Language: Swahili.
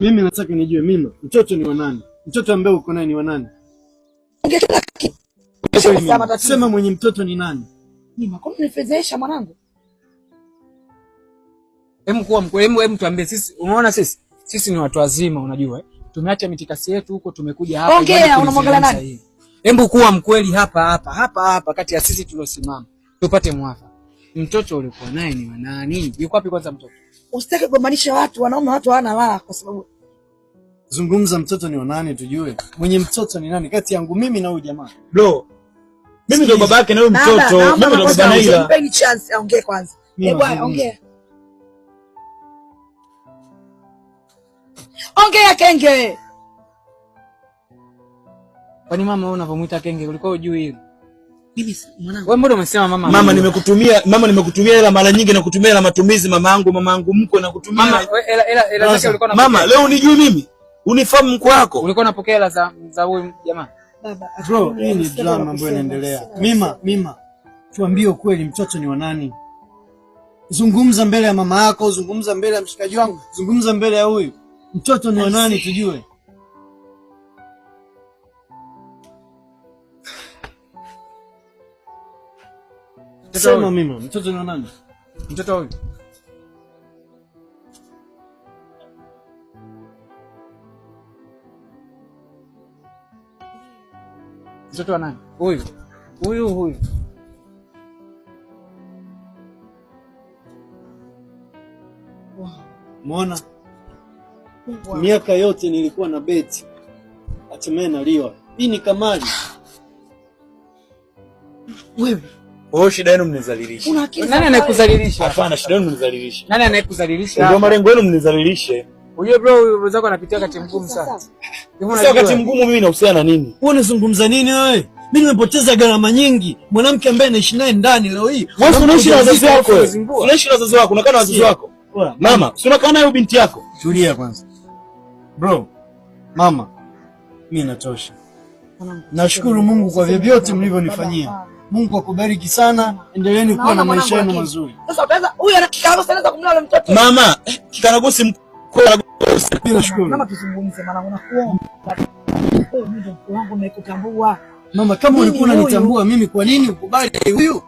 Mimi nataka nijue Mima, mtoto ni wa nani? Mtoto ambaye uko naye ni wa nani? Sema mwenye mtoto ni nani? Mima, kwa nini unifedhesha mwanangu? Hebu tuambie sisi, unaona sisi ni watu wazima unajua eh? Tumeacha mitikasi yetu huko tumekuja hapa. Ongea, unamwangalia nani? Hebu kuwa mkweli hapa kati ya sisi tuliosimama. Tupate mwafaka. Mtoto ulikuwa naye ni wa nani? Yuko wapi kwanza mtoto? Usitake kugombanisha watu, wanaume watu hawana raha kwa sababu zungumza mtoto ni wa nani tujue. Mwenye mtoto ni nani kati yangu mimi na huyu jamaa? Bro. Mimi ndo baba yake na huyu mtoto. Mimi ndo baba Naila. Mpeni chance aongee kwanza. Bwana ongea. Ongea kenge. Kwani mama wewe unavomuita kenge ulikuwa hujui hilo? Mimi mwanangu. Wewe mbona umesema mama? Mama nimekutumia hela mara nyingi na kutumia hela matumizi mama yangu mko na kutumia. Mama hela zake ulikuwa unapokea. Mama leo unijui mimi? Unifahamu mko wako? Ulikuwa unapokea hela za huyu jamaa? Baba, bro, hii ni drama ambayo inaendelea. Mima, tuambie ukweli mtoto ni wa nani? Zungumza mbele ya mama yako, zungumza mbele ya mshikaji wangu, zungumza mbele ya huyu. Mtoto ni wa nani tujue? Sema Mima, mtoto ni wa nani? Mtoto huyu. Mtoto wa nani? Huyu. Muona? Miaka yote nilikuwa na beti. Hatimaye naliwa. Hii ni kamari. Wewe. Shida yenu mnizalilisha. Nani anayekuzalilisha? Hapana, shida yenu mnizalilisha. Nani anayekuzalilisha? Ndio malengo yenu mnizalilishe. Unajua bro, wewe wenzako anapitia wakati mgumu sana. Sasa wakati mgumu mimi nahusiana na nini? Wewe unazungumza nini wewe? Mimi nimepoteza gharama nyingi. Mwanamke ambaye naishi naye ndani leo hii. Wewe unaishi na wazazi wako. Unaishi na wazazi wako, unakaa na wazazi wako. Mama, si unakaa nayo binti yako? Tulia kwanza. Bro, mama, mimi natosha. Nashukuru Mungu kwa vyovyote mlivyonifanyia. Mungu akubariki sana. Endeleeni kuwa na maisha yenu mazuri. Sasa utaanza huyu ana kikaragosi anaweza kumlala mtoto. Mama, kikaragosi Nashukuru. Mama tuzungumze maana unakuomba. Wewe ndio mtu wangu nimekutambua. Mama, kama ulikuwa unanitambua mimi kwa nini ukubali huyu?